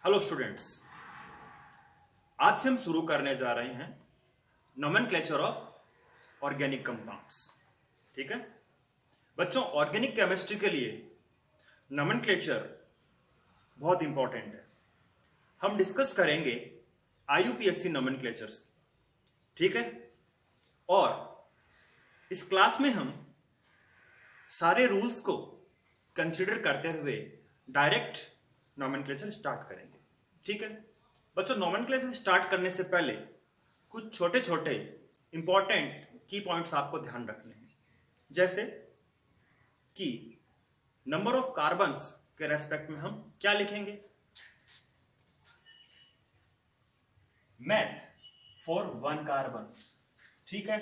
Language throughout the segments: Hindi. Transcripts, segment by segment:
हेलो स्टूडेंट्स, आज से हम शुरू करने जा रहे हैं नोमेनक्लेचर ऑफ ऑर्गेनिक कंपाउंड्स। ठीक है बच्चों, ऑर्गेनिक केमिस्ट्री के लिए नोमेनक्लेचर बहुत इंपॉर्टेंट है। हम डिस्कस करेंगे आईयूपीएससी नोमेनक्लेचर्स। ठीक है, और इस क्लास में हम सारे रूल्स को कंसीडर करते हुए डायरेक्ट नोमेनक्लेचर स्टार्ट करेंगे। ठीक है बच्चों, नोमेनक्लेचर स्टार्ट करने से पहले कुछ छोटे छोटे इंपॉर्टेंट की पॉइंट्स आपको ध्यान रखने हैं, जैसे कि नंबर ऑफ कार्बन्स के रेस्पेक्ट में हम क्या लिखेंगे। मैथ फॉर 1 कार्बन, ठीक है,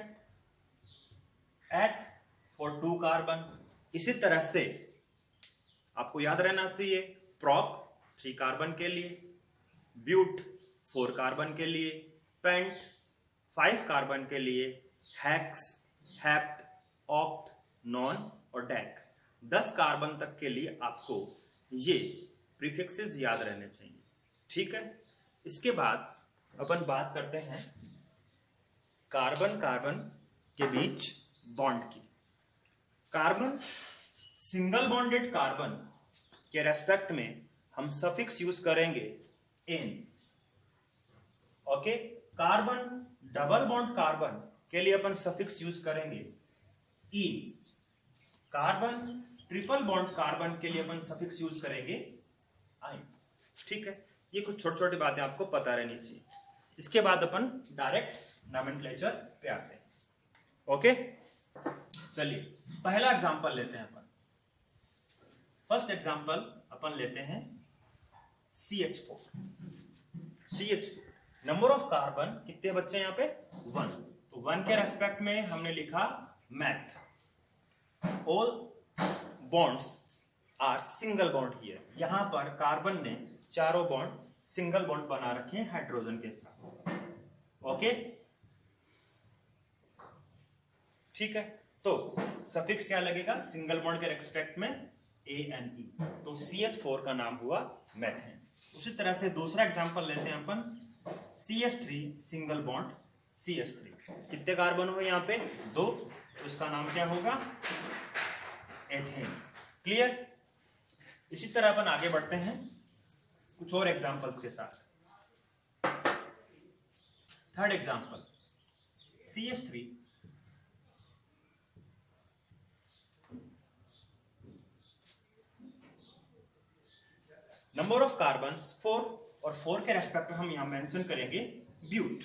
एट फॉर 2 कार्बन। इसी तरह से आपको याद रहना चाहिए प्रॉप 3 कार्बन के लिए, ब्यूट 4 कार्बन के लिए, पेंट 5 कार्बन के लिए, हेक्स, हेप्ट, ऑक्ट, नॉन और डेक 10 कार्बन तक के लिए आपको ये प्रीफिक्सेस याद रहने चाहिए। ठीक है, इसके बाद अपन बात करते हैं कार्बन कार्बन के बीच बॉन्ड की। कार्बन सिंगल बॉन्डेड कार्बन के रेस्पेक्ट में हम सफिक्स यूज करेंगे इन। Okay, carbon double bond carbon के लिए अपन सफिक्स यूज करेंगे इन। कार्बन ट्रिपल बॉन्ड कार्बन के लिए अपन सफिक्स यूज करेंगे आइन। ठीक है, ये कुछ छोटी छोटी बातें आपको पता रहनी चाहिए। इसके बाद अपन डायरेक्ट नोमेनक्लेचर पे आते हैं। ओके, चलिए पहला एग्जांपल लेते हैं अपन। फर्स्ट एग्जांपल अपन लेते हैं CH4। नंबर ऑफ कार्बन कितने बच्चे हैं यहाँ पे? 1। तो 1 के रेस्पेक्ट में हमने लिखा meth, all bonds are single bond here. यहां पर कार्बन ने चारों बॉन्ड सिंगल बॉन्ड बना रखे हैं हाइड्रोजन के साथ। ओके, ठीक है, तो सफिक्स क्या लगेगा सिंगल बॉन्ड के रेस्पेक्ट में? ANE। तो CH4 का नाम हुआ मैथेन। उसी तरह से दूसरा एग्जांपल लेते हैं अपन CH3 सिंगल बॉन्ड CH3। कितने कार्बन हुए यहाँ पे? 2। तो इसका नाम क्या होगा? एथेन। क्लियर? इसी तरह अपन आगे बढ़ते हैं कुछ और एग्जांपल्स के साथ। Third example CH3 number of carbon 4 और 4 के रेस्पेक्ट में हम यहां मेंशन करेंगे but.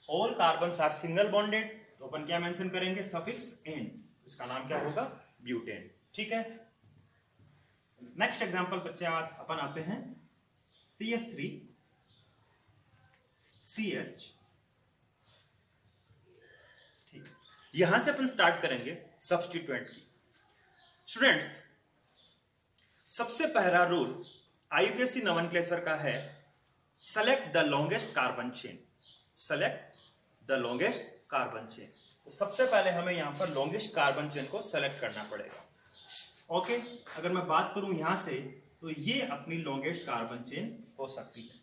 All carbons are single bonded, तो अपन क्या मेंशन करेंगे? Suffix ane. इसका नाम क्या होगा? ब्यूटेन। ठीक है, नेक्स्ट एग्जांपल बच्चे अपन आते हैं CH3 CH। ठीक, यहां से अपन स्टार्ट करेंगे सब्स्टिट्यूएंट की। स्टूडेंट्स, सबसे पहला रूल आईयूपीएससी नोमेनक्लेचर का है select the longest carbon chain. Select the longest carbon chain. तो सबसे पहले हमें यहां पर लॉन्गेस्ट कार्बन चेन को सेलेक्ट करना पड़ेगा। ओके, अगर मैं बात करूं यहां से तो ये अपनी लॉन्गेस्ट कार्बन चेन हो सकती है।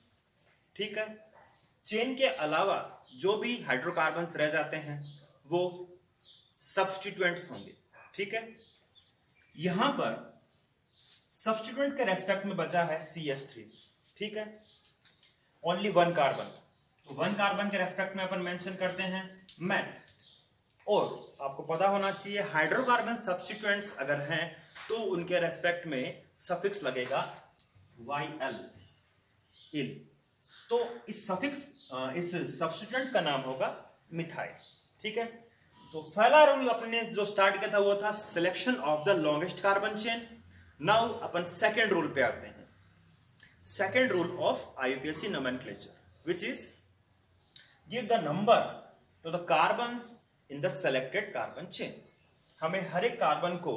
ठीक है, चेन के अलावा जो भी हाइड्रोकार्बन्स रह जाते हैं वो सब्स्टिट्यूएंट्स होंगे। ठीक है, यहां पर सब्स्टिट्यूएंट के रेस्पेक्ट में बचा है CH3। ठीक है, ओनली 1 कार्बन। तो 1 कार्बन के रेस्पेक्ट में अपन मेंशन करते हैं मैथ। और आपको पता होना चाहिए हाइड्रोकार्बन सब्स्टिट्यूएंट्स अगर हैं तो उनके रेस्पेक्ट में सफिक्स लगेगा YL, इल। तो इस सब्स्टिट्यूएंट का नाम होगा मिथाइल। ठीक है, तो पहला रूल अपने जो स्टार्ट किया था वो था selection of the longest carbon chain. Now upon second rule पे आते हैं। Second rule of आईयूपीएससी nomenclature which is give the number two the carbons in the selected carbon chain. हमें हर एक कार्बन को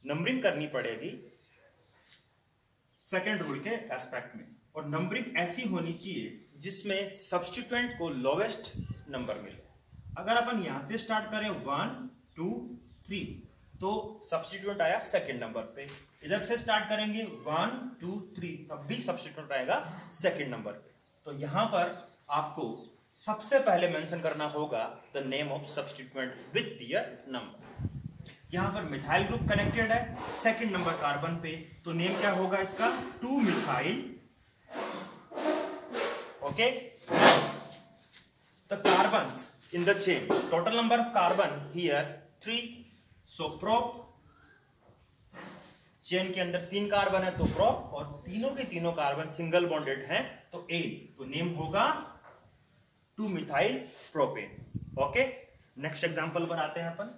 नंबरिंग करनी पड़ेगी सेकेंड रूल के एस्पेक्ट में, और नंबरिंग ऐसी होनी चाहिए जिसमें सब्स्टिट्यूएंट को लोवेस्ट नंबर मिले। अगर अपन यहां से स्टार्ट करें 1 2 3 तो सब्स्टिट्यूएंट आया सेकंड नंबर पे। इधर से स्टार्ट करेंगे 1 2 3, तब भी सब्स्टिट्यूएंट आएगा सेकंड नंबर पे। तो यहां पर आपको सबसे पहले मेंशन करना होगा the name of substituent with their number. यहां पर मिथाइल ग्रुप कनेक्टेड है सेकंड नंबर कार्बन पे, तो नेम क्या होगा इसका 2 methyl. Okay, the carbons in the chain, total number of carbon here 3, so prop, chain के अंदर 3 कार्बन है तो प्रोप, और तीनों के तीनों कार्बन सिंगल बॉन्डेड हैं तो A, तो नेम होगा 2 methyl propane. Okay, next example पर आते हैं अपन।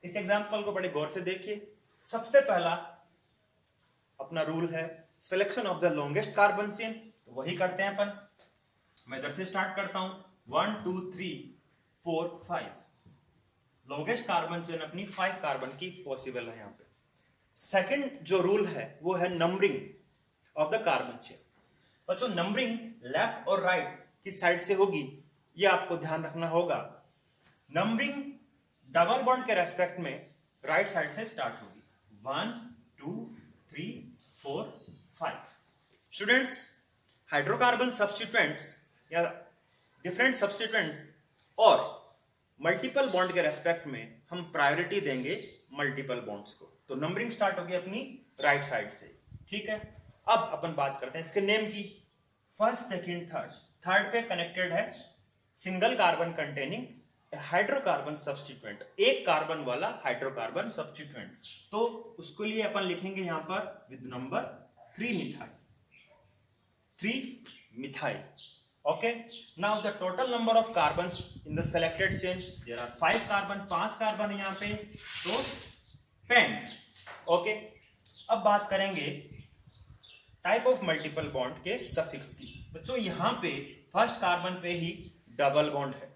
इस एग्जाम्पल को बड़े गौर से देखिए। सबसे पहला अपना रूल है selection of the longest carbon chain, तो वही करते हैं अपन। मैं इधर से स्टार्ट करता हूं 1 2 3 4 5। लॉन्गेस्ट कार्बन चेन अपनी 5 कार्बन की पॉसिबल है। यहां पे सेकंड जो रूल है वो है numbering of the carbon chain. बच्चों, नंबरिंग लेफ्ट और राइट किस साइड से होगी ये आपको ध्यान रखना होगा। नंबरिंग डबल बॉन्ड के रेस्पेक्ट में राइट साइड से स्टार्ट होगी 1 2 3 4 5। स्टूडेंट्स, हाइड्रोकार्बन सब्स्टिट्यूएंट्स या डिफरेंट सब्स्टिट्यूएंट और मल्टीपल बॉन्ड के रेस्पेक्ट में हम प्रायोरिटी देंगे मल्टीपल बॉन्ड्स को। तो नंबरिंग स्टार्ट होगी अपनी राइट साइड से। ठीक है, अब अपन बात करते हैं इसके नेम की। फर्स्ट सेकंड थर्ड, थर्ड पे कनेक्टेड है single carbon containing hydrocarbon substituent, एक कार्बन वाला हाइड्रोकार्बन सब्स्टिट्यूएंट, तो उसके लिए अपन लिखेंगे यहां पर with number 3 methyl, 3 methyl. Okay, now the total number of carbons in the selected chain, there are 5 carbon, 5 carbon है यहां पे, तो पेंट। ओके, अब बात करेंगे टाइप ऑफ मल्टीपल बॉन्ड के सफिक्स की। बच्चों, यहां पे फर्स्ट कार्बन पे ही डबल बॉन्ड है,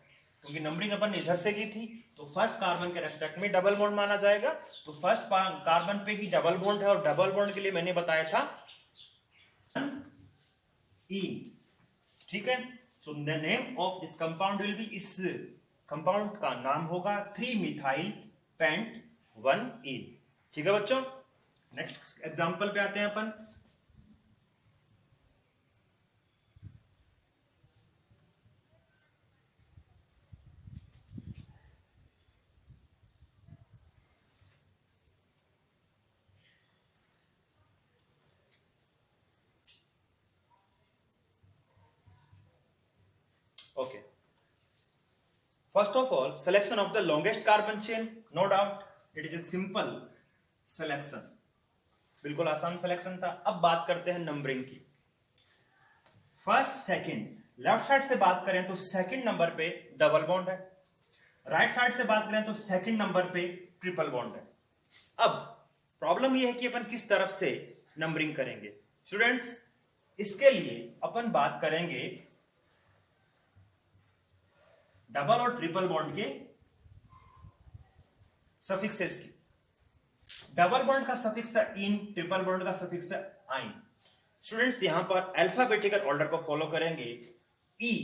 क्योंकि नंबरिंग अपन इधर से की थी, तो फर्स्ट कार्बन के रेस्पेक्ट में डबल बॉन्ड माना जाएगा। तो फर्स्ट कार्बन पे ही डबल बॉन्ड है, और डबल बॉन्ड के लिए मैंने बताया था E। ठीक है, so the name of this compound will be, इस कंपाउंड का नाम होगा 3 मिथाइल पेंट 1E। ठीक है बच्चों, नेक्स्ट एग्जांपल पे आते हैं अपन। Okay. First of all, selection of the longest carbon chain. No doubt, it is a simple selection. बिल्कुल आसान सिलेक्शन था। अब बात करते हैं नंबरिंग की। फर्स्ट सेकंड, लेफ्ट साइड से बात करें तो सेकंड नंबर पे डबल बॉन्ड है, राइट साइड से बात करें तो सेकंड नंबर पे ट्रिपल बॉन्ड है। अब प्रॉब्लम यह है कि अपन किस तरफ से नंबरिंग करेंगे। स्टूडेंट्स, इसके लिए अपन बात करेंगे डबल और ट्रिपल बॉन्ड के सफिक्सेस की। डबल बॉन्ड का सफिक्स है इन, ट्रिपल बॉन्ड का सफिक्स है आइन। स्टूडेंट्स, यहां पर अल्फाबेटिकल ऑर्डर को फॉलो करेंगे। ई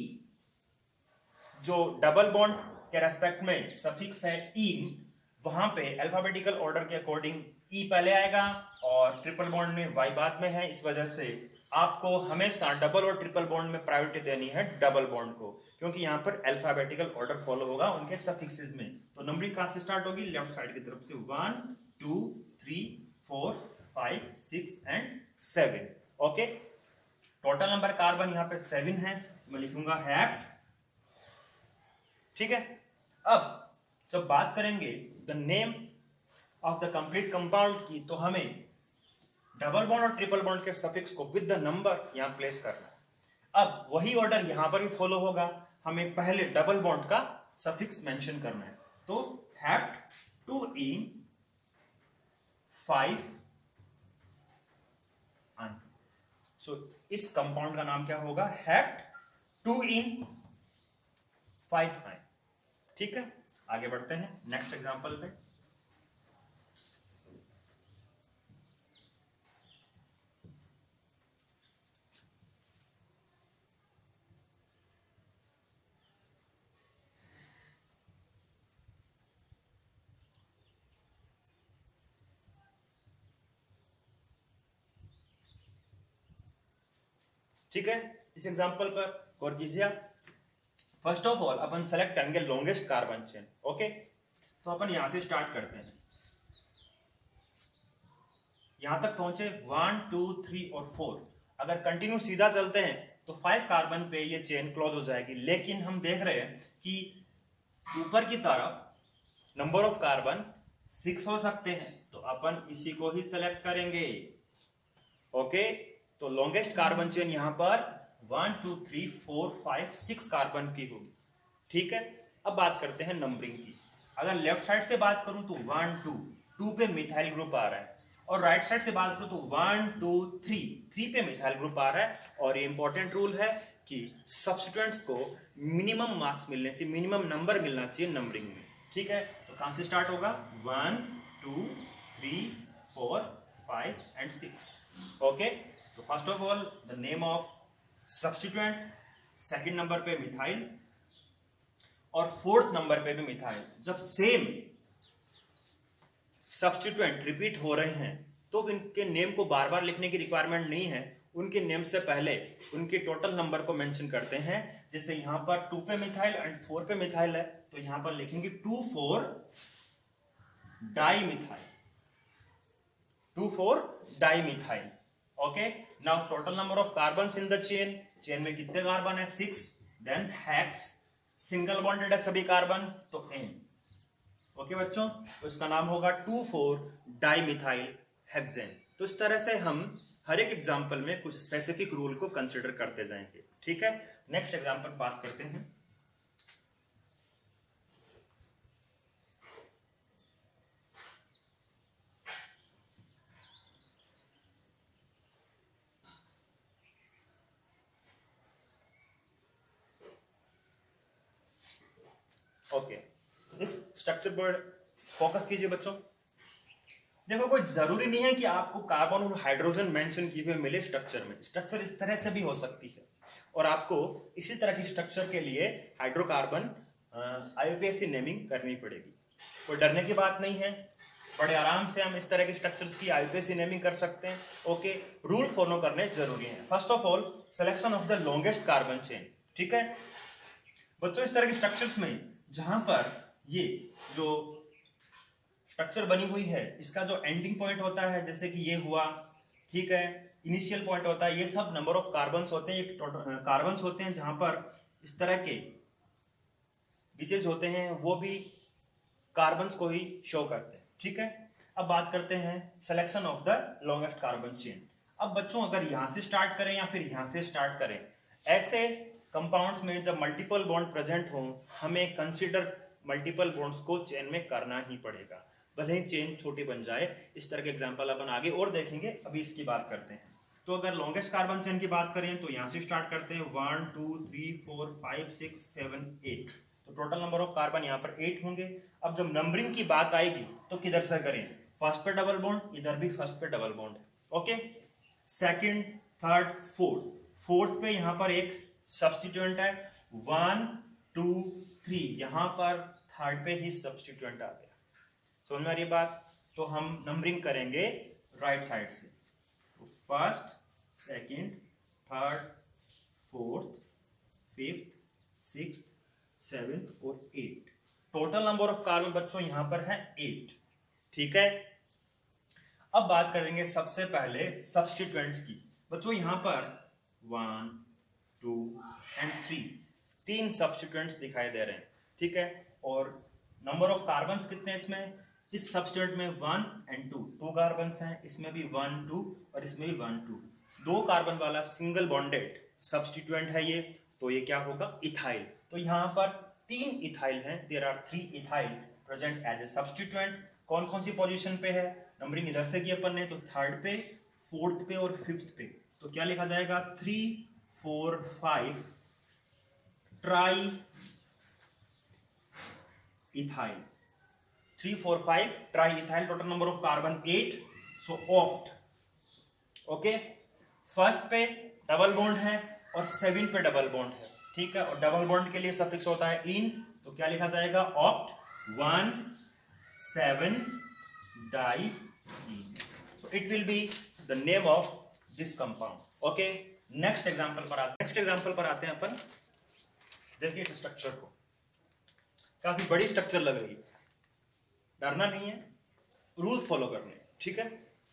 जो डबल बॉन्ड के रेस्पेक्ट में सफिक्स है इन, वहां पे अल्फाबेटिकल ऑर्डर के अकॉर्डिंग ई पहले आएगा और ट्रिपल बॉन्ड में वाई बाद में है। इस वजह से आपको हमेशा डबल और ट्रिपल बॉन्ड में प्रायोरिटी देनी है डबल बॉन्ड को, क्योंकि यहां पर अल्फाबेटिकल ऑर्डर फॉलो होगा उनके सफिक्सेस में। तो नंबरिंग कहां से स्टार्ट होगी? लेफ्ट साइड की तरफ से 1 2 3 4 5 6 and 7। Okay, total number carbon यहां पे 7 है, मैं लिखूंगा हैप्ट। ठीक है, अब जब बात करेंगे the name of the complete compound की, तो हमें डबल बॉन्ड और ट्रिपल बॉन्ड के सफिक्स को विद द नंबर यहां प्लेस करना है। अब वही ऑर्डर यहां पर भी फॉलो होगा, हमें पहले डबल बॉन्ड का सफिक्स मेंशन करना है। तो हैप्ट 2 5 1। सो इस कंपाउंड का नाम क्या होगा? हेक्ट 2in5 आयन। ठीक है, आगे बढ़ते हैं नेक्स्ट एग्जांपल पे। ठीक है, इस एग्जांपल पर गौर कीजिए आप। First of all upon select करेंगे लॉन्गेस्ट कार्बन चेन। ओके, तो अपन यहां से स्टार्ट करते हैं। यहां तक पहुंचे 1 2 3 और 4। अगर कंटिन्यू सीधा चलते हैं तो 5 कार्बन पे ये चेन क्लोज हो जाएगी, लेकिन हम देख रहे हैं कि ऊपर की तरफ नंबर ऑफ कार्बन 6 हो सकते हैं, तो अपन इसी को ही सेलेक्ट करेंगे। ओके, तो लॉन्गेस्ट कार्बन चेन यहां पर 1 2 3 4 5 6 कार्बन की होगी। ठीक है, अब बात करते हैं नंबरिंग की। अगर लेफ्ट साइड से बात करूं तो 1 2 पे मिथाइल ग्रुप आ रहा है, और राइट साइड से बात करूं तो 1 2 3 पे मिथाइल ग्रुप आ रहा है। और ये इंपॉर्टेंट रूल है कि सब्स्टिट्यूएंट्स को मिनिमम मार्क्स मिलने चाहिए, मिनिमम नंबर मिलना चाहिए नंबरिंग में। ठीक है, तो कहां से स्टार्ट होगा? 1 2 3 4 5 एंड 6। ओके, तो first of all the name of substituent, second number पे मिथाइल और फोर्थ नंबर पे भी मिथाइल। जब सेम सब्स्टिट्यूएंट रिपीट हो रहे हैं तो इनके नेम को बार बार लिखने की रिक्वायरमेंट नहीं है। उनके नेम से पहले उनके टोटल नंबर को मेंशन करते हैं। जैसे यहां पर 2 पे मिथाइल एंड 4 पे मिथाइल है, तो यहां पर लिखेंगे 2 4 dimethyl, 2 4 dimethyl. Okay, now total number of carbons in the chain, chain में कितने कार्बन है? 6। देन हेक्स, सिंगल बॉन्डेड है सभी कार्बन, तो N। ओके बच्चों, तो इसका नाम होगा 2 4 डाइमिथाइल हेक्सेन। तो इस तरह से हम हर एक एग्जांपल में कुछ स्पेसिफिक रूल को कंसीडर करते जाएंगे। ठीक है, नेक्स्ट एग्जांपल बात करते हैं। ओके, इस स्ट्रक्चर पर फोकस कीजिए बच्चों। देखो, कोई जरूरी नहीं है कि आपको कार्बन और हाइड्रोजन मेंशन किए हुए मिले स्ट्रक्चर में। स्ट्रक्चर इस तरह से भी हो सकती है, और आपको इसी तरह की स्ट्रक्चर के लिए हाइड्रोकार्बन आईयूपीएसी नेमिंग करनी पड़ेगी। कोई डरने की बात नहीं है, बड़े आराम से हम इस तरह के स्ट्रक्चर्स की आईयूपीएसी नेमिंग कर सकते हैं। ओके, रूल फॉलो करने जरूरी है। First of all selection of the longest carbon chain. ठीक है बच्चों, इस तरह के स्ट्रक्चर्स में जहां पर ये जो स्ट्रक्चर बनी हुई है, इसका जो एंडिंग पॉइंट होता है, जैसे कि ये हुआ, ठीक है, इनिशियल पॉइंट होता है, ये सब नंबर ऑफ कार्बन्स होते हैं, कार्बन्स होते हैं जहां पर इस तरह के बीचेज होते हैं, वो भी कार्बन्स को ही शो करते हैं। ठीक है, अब बात करते हैं selection of the longest carbon chain. अब बच्चों, अगर यहां से स्टार्ट करें या फिर यहां से स्टार्ट करें, ऐसे कंपाउंड्स में जब मल्टीपल बॉन्ड प्रेजेंट हो, हमें कंसीडर मल्टीपल बॉन्ड्स को चेन में करना ही पड़ेगा, भले ही चेन छोटी बन जाए। इस तरह के एग्जांपल अपन आगे और देखेंगे, अभी इसकी बात करते हैं। तो अगर लॉन्गेस्ट कार्बन चेन की बात करें तो यहां से स्टार्ट करते हैं 1 2 3 4 5 6 7 8। तो टोटल नंबर ऑफ कार्बन यहाँ पर 8 होंगे। अब जब नंबरिंग की बात आएगी तो किधर से करें? फर्स्ट पे डबल बॉन्ड, इधर भी फर्स्ट पे डबल बॉन्ड है। ओके, सेकंड, थर्ड, फोर्थ पे यहाँ पर एक सब्स्टिट्यूएंट है, 1 2 3, यहां पर थर्ड पे ही सब्स्टिट्यूएंट आ गया। समझ में आ रही बात? तो हम नंबरिंग करेंगे राइट साइड से, तो first, second, third, fourth, fifth, sixth, seventh और 8। टोटल नंबर ऑफ कार्बन बच्चों यहां पर है 8। ठीक है, अब बात करेंगे सबसे पहले सब्स्टिट्यूएंट्स की। बच्चों यहां पर 1 2 एंड 3 सब्स्टिट्यूएंट्स दिखाई दे रहे हैं। ठीक है, और नंबर ऑफ कार्बन्स कितने इसमें? इस सब्स्टिट्यूएंट में 1 एंड 2 कार्बन्स हैं, इसमें भी 1 2 और इसमें भी 1 2। 2 कार्बन वाला सिंगल बॉन्डेड सब्स्टिट्यूएंट है ये, तो ये क्या होगा? इथाइल। तो यहां पर 3 इथाइल हैं, there are 3 ethyl present as a substituent. कौन कौन सी पोजीशन पे है? नंबरिंग इधर से की अपन ने, तो थर्ड पे, फोर्थ पे और फिफ्थ पे। तो क्या लिखा जाएगा 3,4,5 try ethyl. 3,4,5 try ethyl, total number of carbon 8, so oct. Okay, first पे डबल बॉन्ड है और 7 पे डबल बॉन्ड है, ठीक है, और डबल बॉन्ड के लिए सफिक्स होता है इन, तो क्या लिखा जाएगा oct 1,7 di ene. So it will be the name of this compound. Okay, next example पर आते हैं अपन। देखिए इस स्ट्रक्चर को, काफी बड़ी स्ट्रक्चर लग रही है, डरना नहीं है, रूल्स फॉलो करने, ठीक है।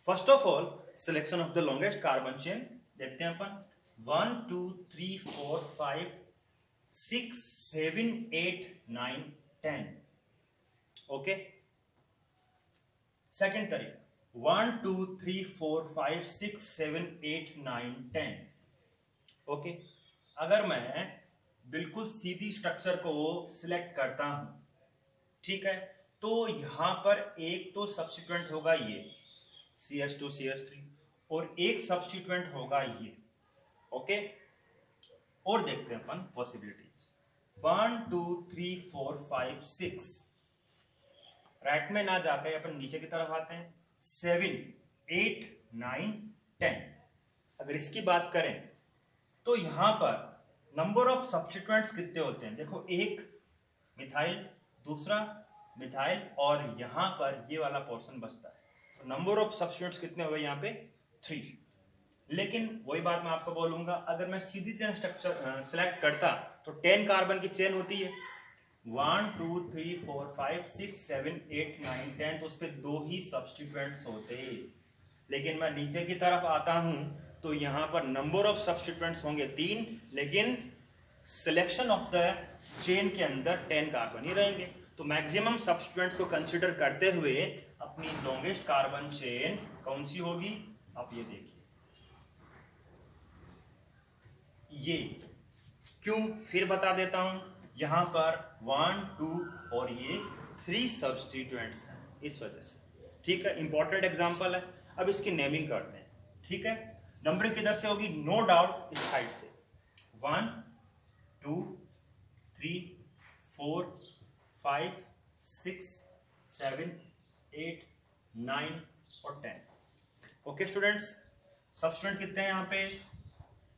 First of all selection of the longest carbon chain देखते हैं अपन। 1 2 3 4 5 6 7 8 9 10। ओके, सेकेंड तरीका 1 2 3 4 5 6 7 8 9 10। ओके, अगर मैं बिल्कुल सीधी स्ट्रक्चर को सिलेक्ट करता हूं, ठीक है, तो यहां पर एक तो सब्स्टिट्यूएंट होगा ये CH2 CH3 और एक सब्स्टिट्यूएंट होगा ये। ओके, और देखते हैं अपन पॉसिबिलिटीज। 1 2 3 4 5 6, राइट में ना जाकर अपन नीचे की तरफ आते हैं। 7 8 9 10। अगर इसकी बात करें तो यहां पर नंबर ऑफ सब्स्टिट्यूएंट्स कितने होते हैं, देखो, एक मिथाइल, दूसरा मिथाइल, और यहां पर ये वाला पोर्शन बचता है, तो नंबर ऑफ सब्स्टिट्यूएंट्स कितने हो गए यहाँ पे 3। लेकिन वही बात मैं आपको बोलूंगा, अगर मैं सीधी चेन स्ट्रक्चर सिलेक्ट करता तो 10 कार्बन की चेन होती है, 1 2 3 4 5 6 7 8 9 10, तो उस पर 2 ही सब्स्टिट्यूएंट्स होते। लेकिन मैं नीचे की तरफ आता हूं तो यहां पर नंबर ऑफ सब्स्टिट्यूएंट्स होंगे 3, लेकिन सिलेक्शन ऑफ द चेन के अंदर 10 कार्बन ही रहेंगे। तो मैक्सिमम सब्स्टिट्यूएंट्स को कंसीडर करते हुए अपनी लॉन्गेस्ट कार्बन चेन कौन सी होगी, आप ये देखिए, ये। क्यों, फिर बता देता हूं, यहां पर 1 2 और ये 3 सब्स्टिट्यूएंट्स हैं, इस वजह से, ठीक है। इंपॉर्टेंट एग्जांपल है। अब इसकी नेमिंग करते हैं, ठीक है। नंबरिंग किधर से होगी, नो डाउट इस साइड से। 1 2 3 4 5 6 7 8 9 और 10। ओके स्टूडेंट्स, सब्स्टिट्यूएंट कितने हैं यहाँ पे,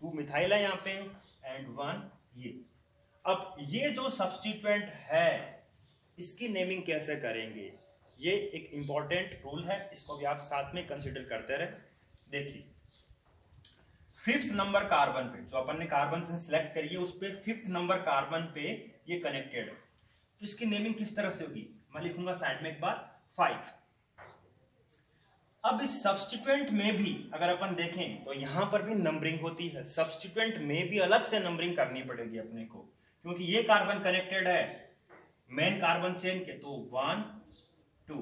2 मिथाइल है यहाँ पे एंड 1 ये। अब ये जो सब्स्टिट्यूएंट है इसकी नेमिंग कैसे करेंगे, ये एक इंपॉर्टेंट रूल है, इसको भी आप साथ में कंसीडर करते रहे। देखिए 5th नंबर कार्बन पे, जो अपन ने कार्बन से सिलेक्ट करी है, उस पे 5th नंबर कार्बन पे ये कनेक्टेड है, तो इसकी नेमिंग किस तरह से होगी, मैं लिखूंगा साइड में एक बार 5। अब इस सब्स्टिट्यूएंट में भी अगर अपन देखें तो यहां पर भी नंबरिंग होती है, सब्स्टिट्यूएंट में भी अलग से नंबरिंग करनी पड़ेगी अपने को, क्योंकि ये कार्बन कनेक्टेड है मेन कार्बन चेन के, तो 1 2,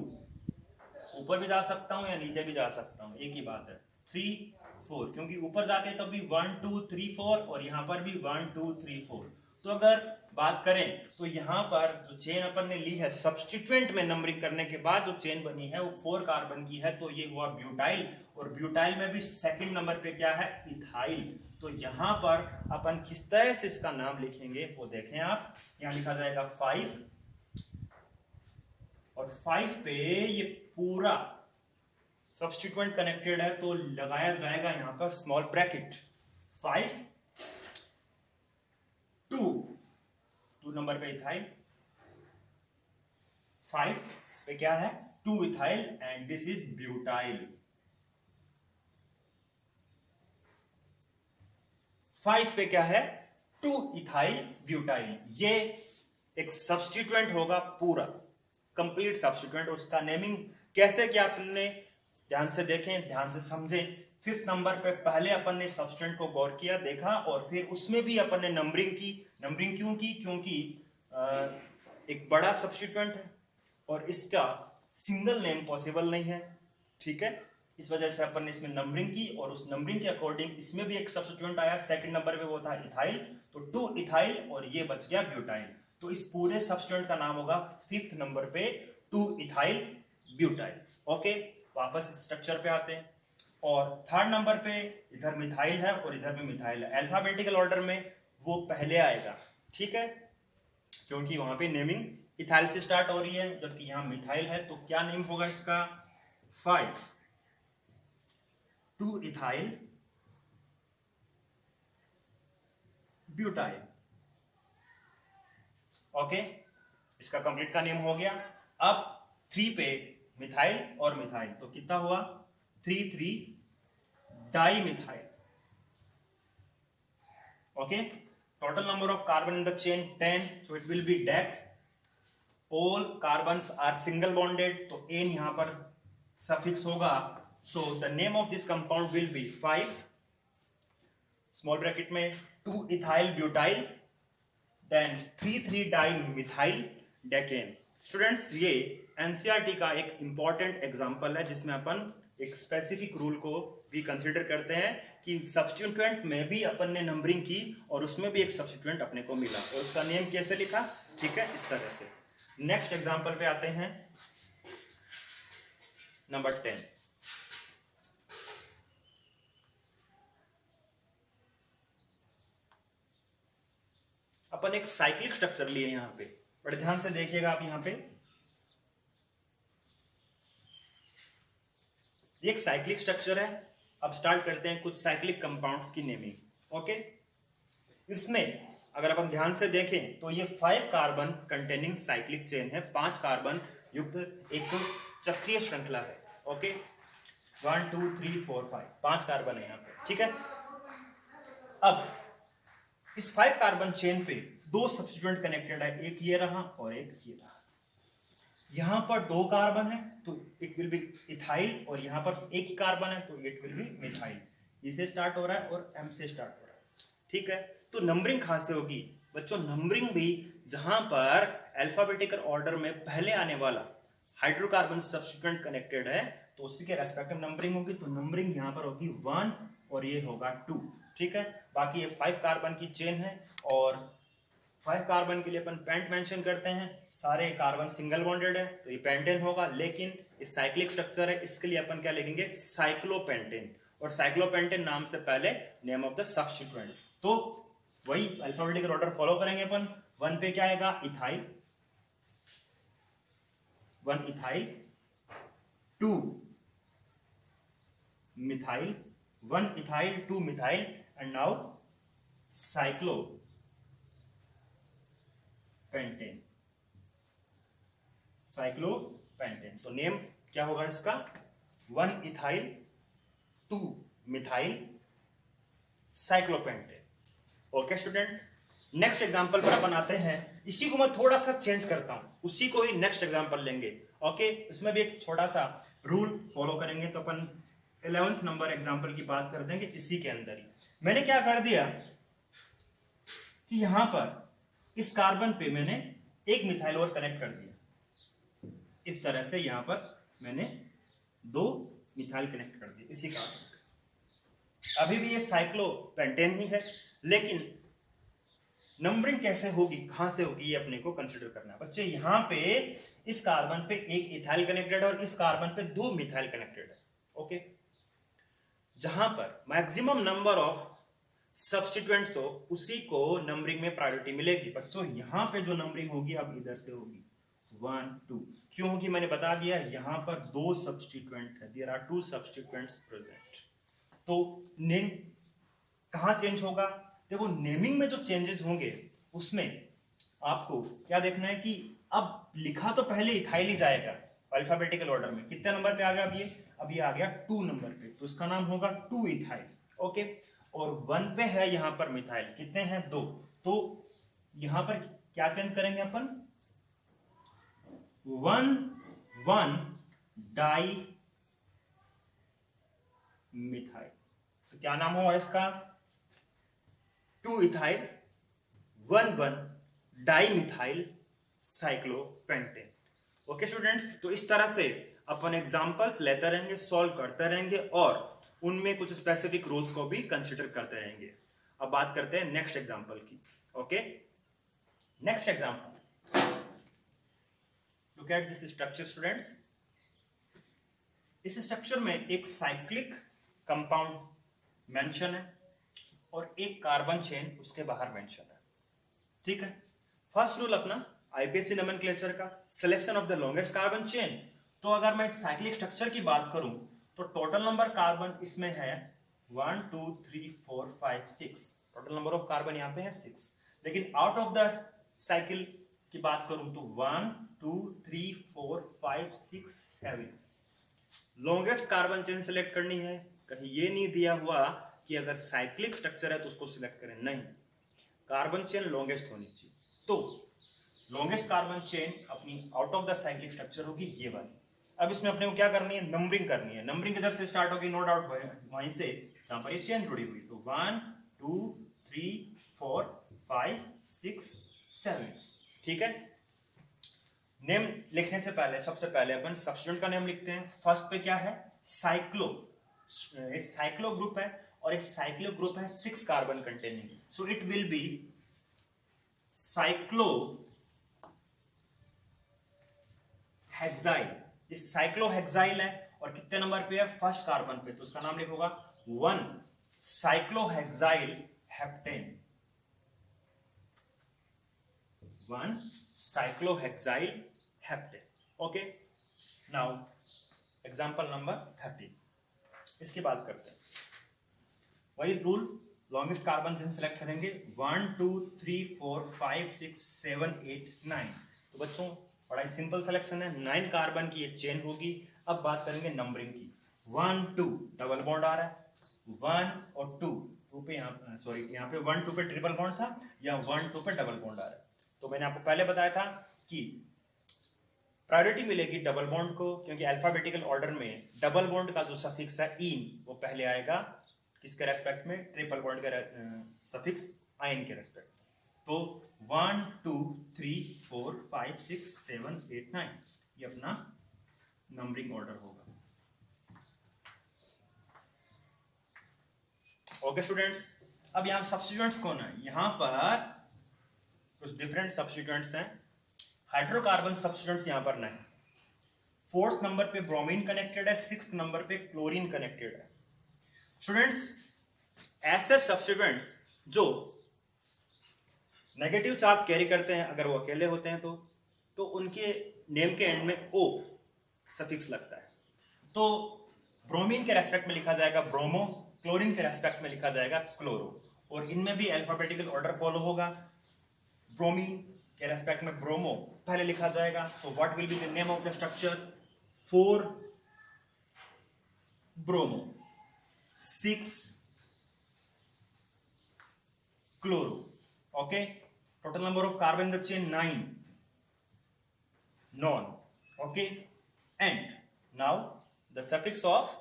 ऊपर भी जा सकता हूं या नीचे भी जा सकता हूं, एक ही बात है। 3 4, क्योंकि ऊपर जाते हैं तब भी 1 2 3 4 और यहां पर भी 1 2 3 4। तो अगर बात करें तो यहां पर जो चेन अपन ने ली है सब्स्टिट्यूएंट में नंबरिंग करने के बाद जो चेन बनी है वो 4 कार्बन की है, तो ये हुआ ब्यूटाइल, और ब्यूटाइल में भी सेकंड नंबर पे क्या है, इथाइल। तो यहां पर अपन किस तरह से इसका नाम लिखेंगे वो देखें आप, यहां लिखा जाएगा 5, और 5 पे ये पूरा सब्स्टिट्यूएंट कनेक्टेड है तो लगाया जाएगा यहां पर स्मॉल ब्रैकेट 5 2 नंबर पे इथाइल, 5 पे क्या है 2 ethyl and this is butyl. 5 पे क्या है 2 इथाइल ब्यूटाइल। ये एक सब्स्टिट्यूएंट होगा पूरा कंप्लीट सब्स्टिट्यूएंट। उसका नेमिंग कैसे किया आपने ध्यान से देखें, ध्यान से समझें। 5th नंबर पे पहले अपन ने सब्स्टिट्यूएंट को गौर किया, देखा, और फिर उसमें भी अपन ने नंबरिंग की। नंबरिंग क्यों की, क्योंकि एक बड़ा सब्स्टिट्यूएंट है और इसका सिंगल नेम पॉसिबल नहीं है, ठीक है। इस वजह से अपन ने इसमें नंबरिंग की और उस नंबरिंग के अकॉर्डिंग इसमें भी एक सब्स्टिट्यूएंट आया, सेकंड नंबर पे वो था इथाइल, तो 2 इथाइल और ये बच गया ब्यूटाइल। तो इस पूरे सब्स्टिट्यूएंट का नाम होगा 5th नंबर पे 2 इथाइल ब्यूटाइल। ओके, वापस स्ट्रक्चर पे आते हैं। और थर्ड नंबर पे इधर मिथाइल है और इधर भी मिथाइल है। अल्फाबेटिकल ऑर्डर में वो पहले आएगा, ठीक है, क्योंकि वहां पे नेमिंग इथाइल से स्टार्ट हो रही है, जबकि यहां मिथाइल है। तो क्या नेम होगा इसका? 5-2-इथाइल ब्यूटाइल। ओके, इसका कंप्लीट का नेम हो गया। अब 3 पे मिथाइल और मिथाइल, तो कितना हुआ? 3-3 di methyl. Okay, total number of carbon in the chain 10, so it will be dec. All carbons are single bonded, तो n यहां पर सफिक्स होगा, so the name of this compound will be 5 small bracket में two ethyl butyl, then 3-3 dimethyl decane. Students, ये एनसीईआरटी का एक इंपॉर्टेंट एग्जांपल है जिसमें अपन एक स्पेसिफिक रूल को भी कंसीडर करते हैं कि सब्स्टिट्यूएंट में भी अपन ने नंबरिंग की और उसमें भी एक सब्स्टिट्यूएंट अपने को मिला और उसका नेम कैसे लिखा, ठीक है, इस तरह से। नेक्स्ट एग्जांपल पे आते हैं, नंबर 10। अपन एक साइक्लिक स्ट्रक्चर लिए यहां पे, बड़े ध्यान से देखिएगा आप। यहां पे एक साइक्लिक स्ट्रक्चर है। अब स्टार्ट करते हैं कुछ साइक्लिक कंपाउंड्स की नेमिंग। ओके, इसमें अगर अपन ध्यान से देखें तो ये 5 कार्बन कंटेनिंग साइक्लिक चेन है, 5 कार्बन युक्त एक चक्रीय श्रृंखला है। ओके, 1 2 3 4 5 5 कार्बन है यहां पे, ठीक है। अब इस 5 कार्बन चेन पे 2 सब्स्टिट्यूएंट कनेक्टेड है, एक ये रहा और एक ये रहा। यहां पर 2 कार्बन है तो इट विल बी इथाइल, और यहां पर एक ही कार्बन है तो इट विल बी मिथाइल। इसे स्टार्ट हो रहा है और एम से स्टार्ट हो रहा है, ठीक है। तो नंबरिंग कहां से होगी बच्चों? नंबरिंग भी जहां पर अल्फाबेटिकल ऑर्डर में पहले आने वाला हाइड्रोकार्बन सब्स्टिट्यूएंट कनेक्टेड है तो उसी के रेस्पेक्टिव नंबरिंग होगी। तो नंबरिंग यहां पर होगी 1 और ये होगा 2, ठीक है। बाकी ये 5 कार्बन की चेन है और 5 कार्बन के लिए अपन पेंट मेंशन करते हैं। सारे कार्बन सिंगल बॉन्डेड है तो ये पेंटेन होगा, लेकिन इस साइक्लिक स्ट्रक्चर है इसके लिए अपन क्या लिखेंगे? साइक्लोपेंटेन। और साइक्लोपेंटेन नाम से पहले नेम ऑफ द सब्स्टिट्यूएंट। तो वही अल्फाबेटिकल ऑर्डर फॉलो करेंगे अपन। 1 पे क्या आएगा? Ethyl, 1 ethyl, 2 methyl, 1 ethyl 2 methyl, and now cyclo pentane, cyclopentane. तो नेम क्या होगा इसका? 1 ethyl 2 methyl cyclopentane. Okay student, next example पर अपन आते हैं। इसी को मैं थोड़ा सा चेंज करता हूं, उसी को ही नेक्स्ट एग्जांपल लेंगे। ओके, इसमें भी एक छोटा सा रूल फॉलो करेंगे। तो अपन 11th नंबर एग्जांपल की बात कर देंगे इसी के अंदर ही। मैंने क्या कर दिया कि यहां पर इस कार्बन पे मैंने एक मिथाइल और कनेक्ट कर दिया। इस तरह से यहां पर मैंने 2 मिथाइल कनेक्ट कर दिए इसी कार्बन पे। अभी भी ये साइक्लोपेंटेन ही है, लेकिन नंबरिंग कैसे होगी, कहां से होगी, ये अपने को कंसीडर करना है बच्चे। यहां पे इस कार्बन पे एक इथाइल कनेक्टेड है और इस कार्बन पे 2 मिथाइल कनेक्टेड है। ओके, जहां पर मैक्सिमम नंबर ऑफ सब्स्टिट्यूएंट्स हो उसी को नंबरिंग में प्रायोरिटी मिलेगी। बच्चों यहां पे जो नंबरिंग होगी अब इधर से होगी 1 2, क्योंकि मैंने बता दिया यहां पर 2 सब्स्टिट्यूएंट है, देयर आर 2 सब्स्टिट्यूएंट्स प्रेजेंट। तो नेम कहां चेंज होगा? देखो, नेमिंग में जो चेंजेस होंगे उसमें आपको क्या देखना है कि अब लिखा तो पहले इथाइल ही जाएगा अल्फाबेटिकल ऑर्डर में। कितने नंबर पे आ गया अब ये आ गया 2 नंबर पे, तो इसका नाम होगा 2 इथाइल। ओके, और 1 पे है यहां पर मिथाइल, कितने हैं? 2। तो यहां पर क्या चेंज करेंगे अपन? 1 डाई मिथाइल। तो क्या नाम होगा इसका? 2 ethyl 1 di methyl cyclopentane. Okay students, तो इस तरह से अपन एग्जांपल्स लेते रहेंगे, सॉल्व करते रहेंगे और उनमें कुछ स्पेसिफिक रूल्स को भी कंसीडर करते रहेंगे। अब बात करते हैं नेक्स्ट एग्जांपल की। Okay, next example, look at this structure students. इस स्ट्रक्चर में एक साइक्लिक कंपाउंड मेंशन है और एक कार्बन चेन उसके बाहर मेंशन है। ठीक है, फर्स्ट रूल अपना आईपीएससी नोमेनक्लेचर का, selection of the longest carbon chain. तो अगर मैं साइक्लिक स्ट्रक्चर की बात करूं तो टोटल नंबर कार्बन इसमें है 1 2 3 4 5 6, टोटल नंबर ऑफ कार्बन यहां पे है 6। लेकिन आउट ऑफ द साइकिल की बात करूं तो 1 2 3 4 5 6 7 लॉन्गेस्ट कार्बन चेन सिलेक्ट करनी है। कहीं ये नहीं दिया हुआ कि अगर साइक्लिक स्ट्रक्चर है तो उसको सिलेक्ट करें, नहीं, कार्बन चेन लॉन्गेस्ट होनी चाहिए। तो लॉन्गेस्ट कार्बन चेन अपनी out of the cyclic structure होगी ये वाली। अब इसमें अपने को क्या करनी है, नंबरिंग करनी है। नंबरिंग किधर से स्टार्ट होगी, नो डाउट वहीं से जहां पर ये चेन जुड़ी हुई। तो 1 2 3 4 5 6 7। ठीक है, नेम लिखने से पहले सबसे पहले अपन सब्स्टिट्यूएंट का नेम लिखते हैं। फर्स्ट पे क्या है, साइक्लो, साइक्लो ग्रुप है और इस साइक्लो ग्रुप है 6 carbon containing, so it will B cyclo hexyl. इस साइक्लो हेक्साइल है और कितने नंबर पे है, फर्स्ट कार्बन पे, तो उसका नाम लिखोगा 1 cyclo hexyl heptane, 1 cyclo hexyl heptane. Okay, now example number 30, इसकी बात करते हैं। वही rule, longest carbon chain select करेंगे 1 2 3 4 5 6 7 8 9। तो बच्चों बड़ा ही सिंपल सिलेक्शन है, 9 कार्बन की ये चेन होगी। अब बात करेंगे नंबरिंग की। 1 2 डबल बॉन्ड आ रहा है, 1 और 2 पे यहाँ, सॉरी यहाँ पे 1 2 पे ट्रिपल बॉन्ड था, या 1 2 पे डबल बॉन्ड आ रहा है। तो मैंने आपको पहले बताया था कि प्रायोरिटी मिलेगी डबल बॉन्ड को, क्योंकि अल्फाबेटिकल ऑर्डर में डबल बॉन्ड का जो सफिक्स है इन, वो पहले आएगा किसके रेस्पेक्ट में, ट्रिपल बॉन्ड के सफिक्स आइन के रेस्पेक्ट। तो 1 2 3 4 5 6 7 8 9 ये अपना नंबरिंग ऑर्डर होगा। ओके स्टूडेंट्स, अब यहां सब्स्टिट्यूएंट्स कौन है, यहां पर कुछ डिफरेंट सब्स्टिट्यूएंट्स हैं। हाइड्रोकार्बन सब्स्टिट्यूएंट्स यहां पर नहीं। 4th नंबर पे ब्रोमीन कनेक्टेड है, 6th नंबर पे क्लोरीन कनेक्टेड है। स्टूडेंट्स, ऐसे सब्स्टिट्यूएंट्स जो नेगेटिव चार्ज कैरी करते हैं, अगर वो अकेले होते हैं तो उनके नेम के एंड में ओ सफिक्स लगता है। तो ब्रोमीन के रेस्पेक्ट में लिखा जाएगा ब्रोमो, क्लोरीन के रेस्पेक्ट में लिखा जाएगा क्लोरो, और इनमें भी अल्फाबेटिकल ऑर्डर फॉलो होगा। ब्रोमीन के रेस्पेक्ट में ब्रोमो पहले लिखा जाएगा। So what will be the name of the structure, 4 bromo 6 chloro. Okay, total number of carbon in the chain 9 non. Okay, and now the suffix of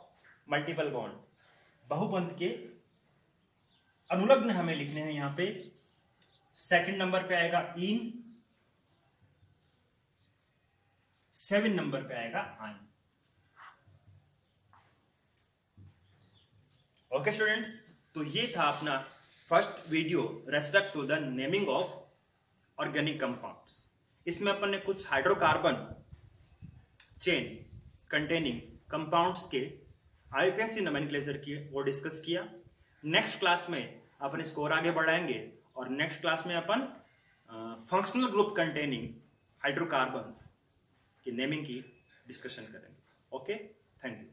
multiple bond, बहुबंध के अनुलग्न हमें लिखने हैं। यहां पे 2nd नंबर पे आएगा इन, 7 नंबर पे आएगा आइन। ओके स्टूडेंट्स, तो ये था अपना first video respect to the naming of organic compounds. इसमें अपन ने कुछ हाइड्रोकार्बन चेन कंटेनिंग कंपाउंड्स के आईपीएससी नोमेनक्लेचर की वो डिस्कस किया। नेक्स्ट क्लास में अपन इसको और आगे बढ़ाएंगे और नेक्स्ट क्लास में अपन फंक्शनल ग्रुप कंटेनिंग हाइड्रोकार्बन्स की नेमिंग की डिस्कशन करेंगे। Okay, thank you.